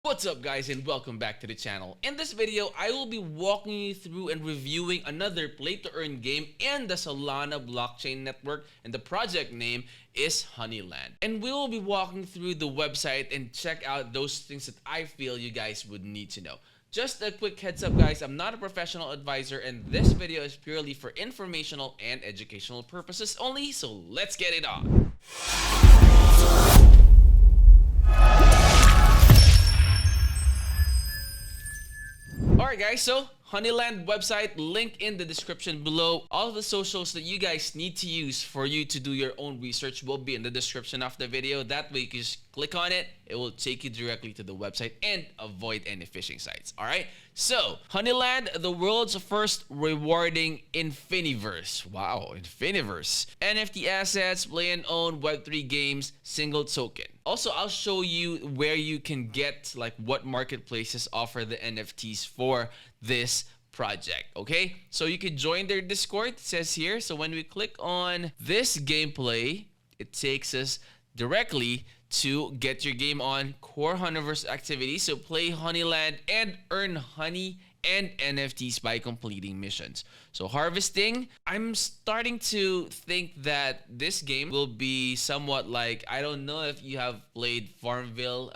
What's up guys and welcome back to the channel. In this video, I will be walking you through and reviewing another play-to-earn game in the Solana blockchain network, and the project name is Honeyland. And we will be walking through the website and check out those things that I feel you guys would need to know. Just a quick heads up guys, I'm not a professional advisor and this video is purely for informational and educational purposes only, so let's get it on. Alright guys, so Honeyland website, link in the description below. All of the socials that you guys need to use for you to do your own research will be in the description of the video. That way you can just click on it, it will take you directly to the website and avoid any phishing sites. Alright, so Honeyland, the world's first rewarding Infiniverse. Wow, Infiniverse. NFT assets, play and own Web3 games, single token. Also, I'll show you where you can get, like, what marketplaces offer the NFTs for this project. Okay, so you can join their Discord, it says here. So when we click on this gameplay, it takes us directly to get your game on core Honeyverse activity. So play Honeyland and earn honey and NFTs by completing missions. So harvesting, I'm starting to think that this game will be somewhat like, I don't know if you have played Farmville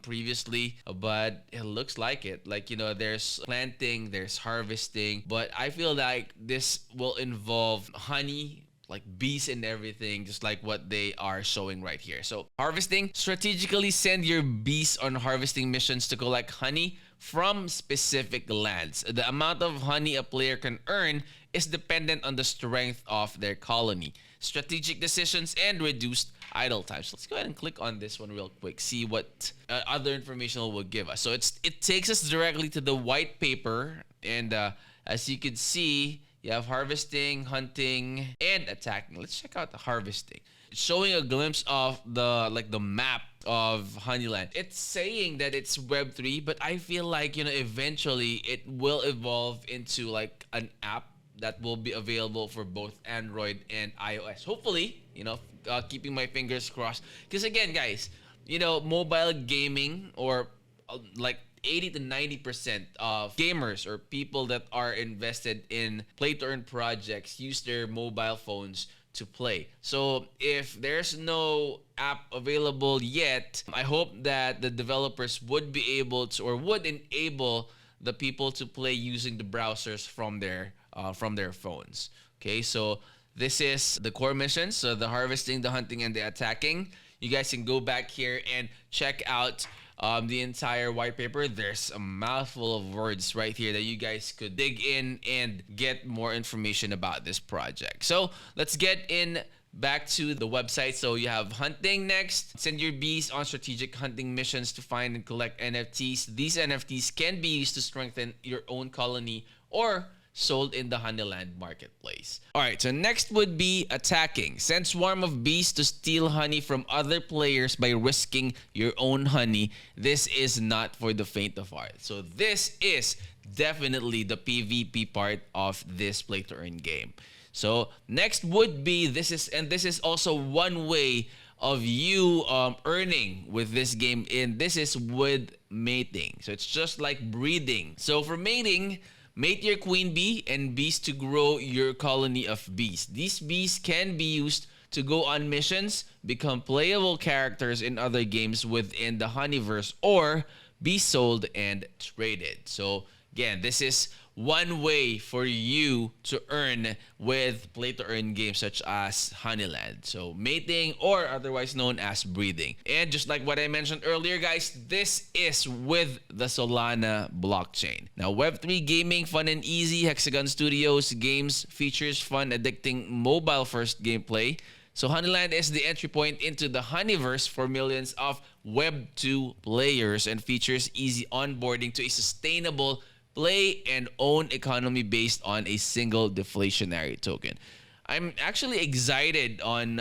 previously, but it looks like it. Like, you know, there's planting, there's harvesting, but I feel like this will involve honey, like bees and everything, just like what they are showing right here. So harvesting, strategically send your bees on harvesting missions to collect honey from specific lands. The amount of honey a player can earn is dependent on the strength of their colony, strategic decisions, and reduced idle times. Let's go ahead and click on this one real quick, see what other information will give us. So it takes us directly to the white paper, and as you can see, you have harvesting, hunting, and attacking. Let's check out the harvesting. It's showing a glimpse of the map of Honeyland. It's saying that it's Web3, but I feel like, you know, eventually it will evolve into like an app that will be available for both Android and iOS. Hopefully, you know, keeping my fingers crossed. Because again, guys, you know, mobile gaming, or like 80 to 90% of gamers or people that are invested in play-to-earn projects use their mobile phones to play. So if there's no app available yet, I hope that the developers would be able to, or would enable the people to play using the browsers from their phones. Okay, so this is the core missions, so the harvesting, the hunting, and the attacking. You guys can go back here and check out the entire white paper. There's a mouthful of words right here that you guys could dig in and get more information about this project. So let's get in back to the website. So you have hunting next. Send your bees on strategic hunting missions to find and collect NFTs. These NFTs can be used to strengthen your own colony or sold in the Honeyland marketplace. Alright, so next would be attacking. Send swarm of bees to steal honey from other players by risking your own honey. This is not for the faint of heart. So this is definitely the PvP part of this play-to-earn game. So next would be, this is also one way of you earning with this game, and this is with mating. So it's just like breeding. So for mating, mate your queen bee and bees to grow your colony of bees. These bees can be used to go on missions, become playable characters in other games within the Honeyverse, or be sold and traded. So again, this is one way for you to earn with play-to-earn games such as Honeyland. So mating, or otherwise known as breeding. And just like what I mentioned earlier, guys, this is with the Solana blockchain. Now, Web3 gaming, fun and easy. Hexagon Studios games features fun, addicting mobile-first gameplay. So Honeyland is the entry point into the Honeyverse for millions of Web2 players and features easy onboarding to a sustainable play and own economy based on a single deflationary token. I'm actually excited on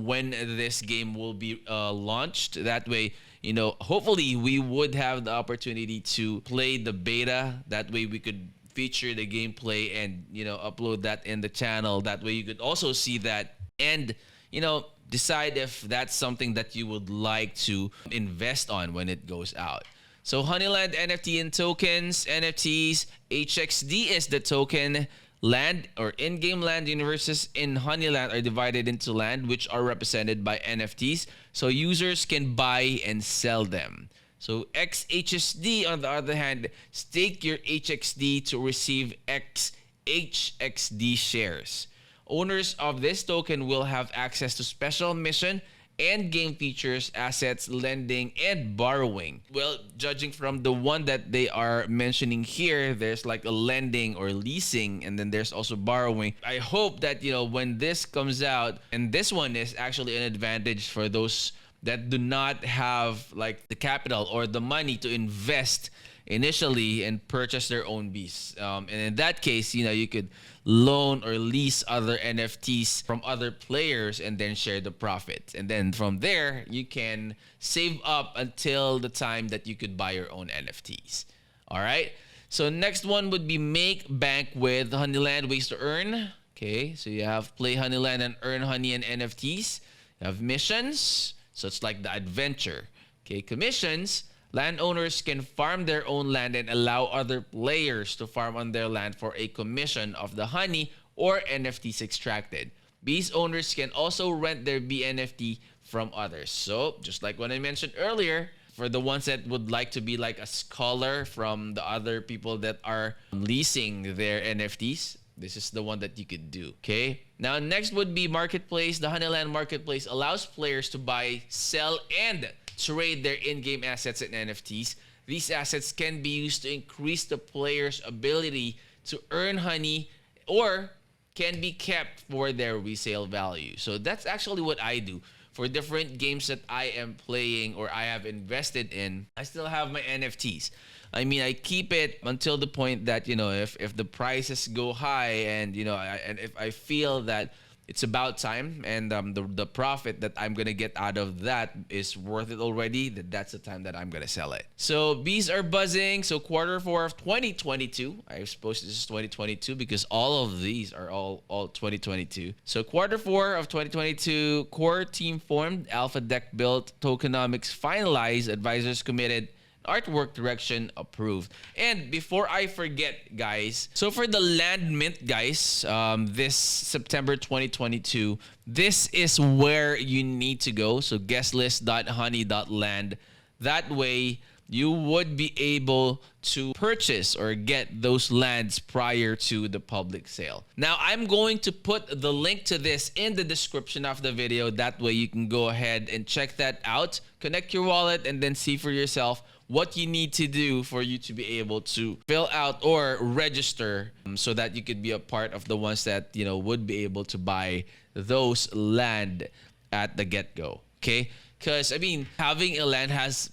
when this game will be launched. That way, you know, hopefully we would have the opportunity to play the beta. That way we could feature the gameplay and, you know, upload that in the channel. That way you could also see that and, you know, decide if that's something that you would like to invest on when it goes out. So Honeyland NFT and tokens, NFTs, HXD is the token. Land or in-game land universes in Honeyland are divided into land which are represented by NFTs, so users can buy and sell them. So XHSD, on the other hand, stake your HXD to receive XHXD shares. Owners of this token will have access to special mission and game features, assets, lending, and borrowing. Well, judging from the one that they are mentioning here, there's like a lending or leasing, and then there's also borrowing. I hope that, when this comes out, and this one is actually an advantage for those that do not have like the capital or the money to invest initially and purchase their own beasts. And in that case, you could loan or lease other NFTs from other players and then share the profit. And then from there, you can save up until the time that you could buy your own NFTs. All right. So next one would be make bank with Honeyland, ways to earn. Okay. So you have play Honeyland and earn honey and NFTs. You have missions. So it's like the adventure. Okay. Commissions. Landowners can farm their own land and allow other players to farm on their land for a commission of the honey or NFTs extracted. Bees owners can also rent their bee NFT from others. So, just like what I mentioned earlier, for the ones that would like to be like a scholar from the other people that are leasing their NFTs, this is the one that you could do, okay? Now, next would be Marketplace. The Honeyland Marketplace allows players to buy, sell, and trade their in-game assets and NFTs. These assets can be used to increase the player's ability to earn honey or can be kept for their resale value. So that's actually what I do. For different games that I am playing or I have invested in, I still have my NFTs. I mean, I keep it until the point that, if the prices go high and, and if I feel that it's about time and the profit that I'm going to get out of that is worth it already, that's the time that I'm going to sell it. So bees are buzzing. So Q4 of 2022. I suppose this is 2022 because all of these are all 2022. So Q4 of 2022, core team formed, alpha deck built, tokenomics finalized, advisors committed, artwork direction approved. And before I forget, guys, so for the land mint, guys, this September 2022, this is where you need to go. So guestlist.honey.land. That way you would be able to purchase or get those lands prior to the public sale. Now, I'm going to put the link to this in the description of the video. That way you can go ahead and check that out, connect your wallet, and then see for yourself what you need to do for you to be able to fill out or register so that you could be a part of the ones that, would be able to buy those land at the get-go. Okay? Because, having a land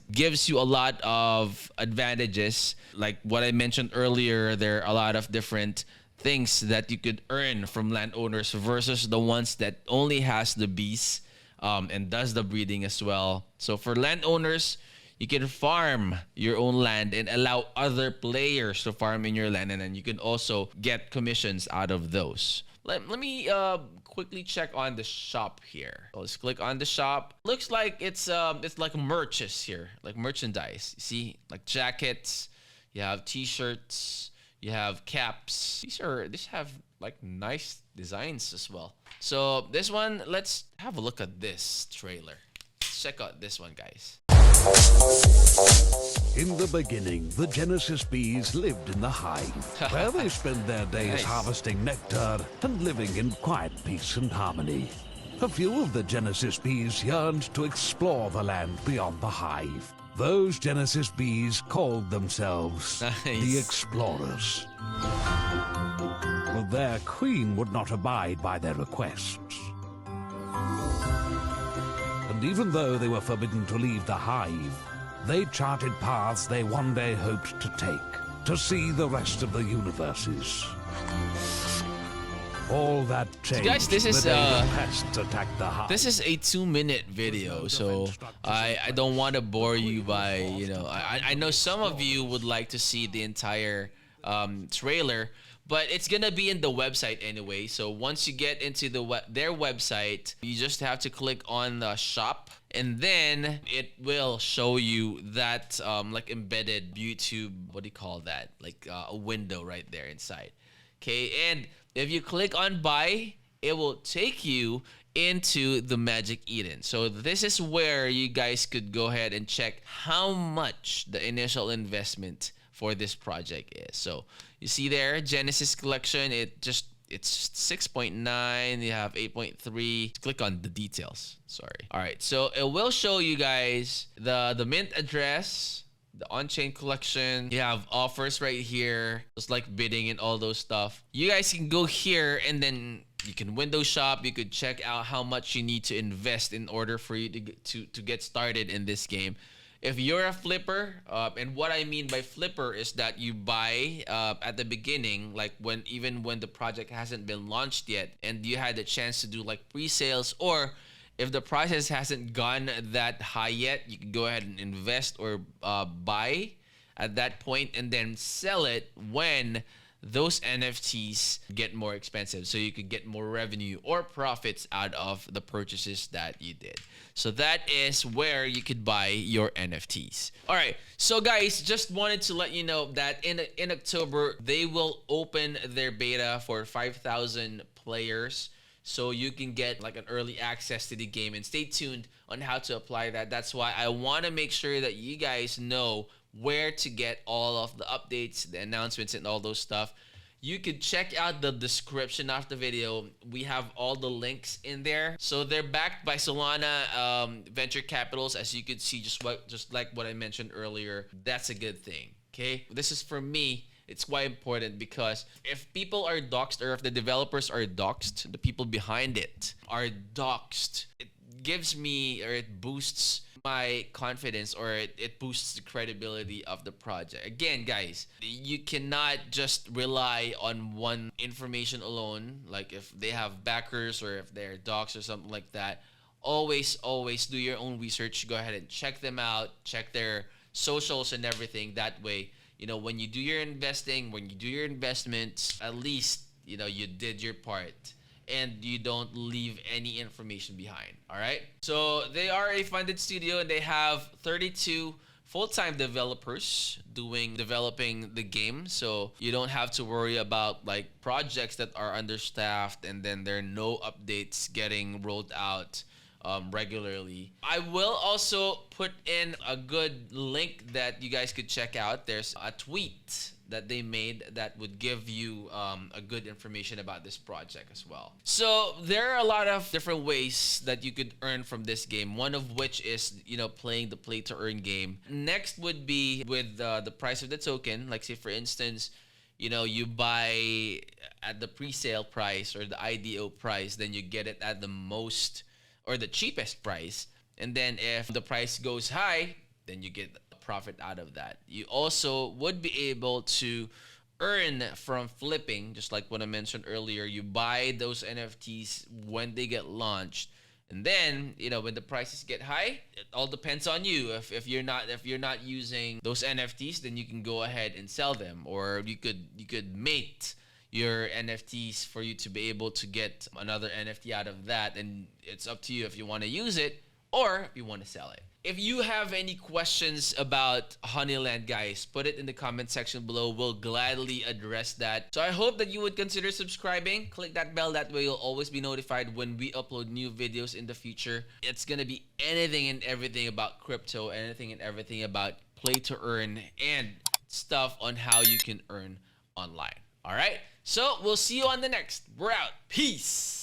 gives you a lot of advantages. Like what I mentioned earlier, there are a lot of different things that you could earn from landowners versus the ones that only has the bees and does the breeding as well. So for landowners, you can farm your own land and allow other players to farm in your land, and then you can also get commissions out of those. Let me quickly check on the shop here. So let's click on the shop. Looks like it's like merches here, like merchandise. You see, like jackets. You have t-shirts. You have caps. These have like nice designs as well. So this one, let's have a look at this trailer. Check out this one, guys. In the beginning, the Genesis bees lived in the hive, where they spent their days Nice. harvesting nectar and living in quiet peace and harmony. A few of the Genesis bees yearned to explore the land beyond the hive. Those Genesis bees called themselves the Nice. Explorers. But their queen would not abide by their requests. And even though they were forbidden to leave the hive, they charted paths they one day hoped to take, to see the rest of the universes. All that changed guys, this is, the day the pests attacked the hive. This is a 2-minute video, so I don't want to bore you by, I know some of you would like to see the entire trailer, but it's gonna be in the website anyway. So once you get into their website, you just have to click on the shop, and then it will show you that like embedded YouTube, what do you call that? Like a window right there inside. Okay, and if you click on buy, it will take you into the Magic Eden. So this is where you guys could go ahead and check how much the initial investment for this project is. So you see there, Genesis Collection, it's 6.9. You have 8.3. Click on the details. Sorry. All right, so it will show you guys the mint address, the on-chain collection. You have offers right here, just like bidding and all those stuff. You guys can go here and then you can window shop. You could check out how much you need to invest in order for you to get started in this game. If you're a flipper, and what I mean by flipper is that you buy at the beginning, like even when the project hasn't been launched yet, and you had the chance to do like pre-sales, or if the prices hasn't gone that high yet, you can go ahead and invest or buy at that point and then sell it when those NFTs get more expensive, so you could get more revenue or profits out of the purchases that you did. So that is where you could buy your NFTs. All right, so guys, just wanted to let you know that in October, they will open their beta for 5,000 players. So you can get like an early access to the game, and stay tuned on how to apply that. That's why I want to make sure that you guys know where to get all of the updates, the announcements, and all those stuff. You could check out the description of the video. We have all the links in there. So they're backed by Solana Venture Capitals, as you could see, just like what I mentioned earlier. That's a good thing. Okay, this is for me. It's quite important, because if people are doxxed, or if the developers are doxxed, the people behind it are doxxed, it gives me, or it boosts my confidence, or it boosts the credibility of the project. Again, guys, you cannot just rely on one information alone. Like if they have backers, or if they're doxxed or something like that, always do your own research. Go ahead and check them out, check their socials and everything. That way, you know, when you do your investing, when you do your investments, at least, you know, you did your part and you don't leave any information behind. All right. So they are a funded studio, and they have 32 full-time developers developing the game. So you don't have to worry about like projects that are understaffed and then there are no updates getting rolled out regularly. I will also put in a good link that you guys could check out. There's a tweet that they made that would give you a good information about this project as well. So there are a lot of different ways that you could earn from this game, one of which is, you know, playing the play to earn game. Next would be with the price of the token. Like say for instance, you know, you buy at the pre-sale price or the IDO price, then you get it at the most or the cheapest price. And then if the price goes high, then you get a profit out of that. You also would be able to earn from flipping, just like what I mentioned earlier. You buy those NFTs when they get launched, and then, you know, when the prices get high, it all depends on you. If you're not using those NFTs, then you can go ahead and sell them, or you could mate your NFTs for you to be able to get another NFT out of that, and it's up to you if you want to use it or if you want to sell it. If you have any questions about Honeyland, guys, put it in the comment section below. We'll gladly address that. So I hope that you would consider subscribing. Click that bell. That way you'll always be notified when we upload new videos in the future. It's going to be anything and everything about crypto, anything and everything about play to earn, and stuff on how you can earn online. All right? So we'll see you on the next. We're out. Peace.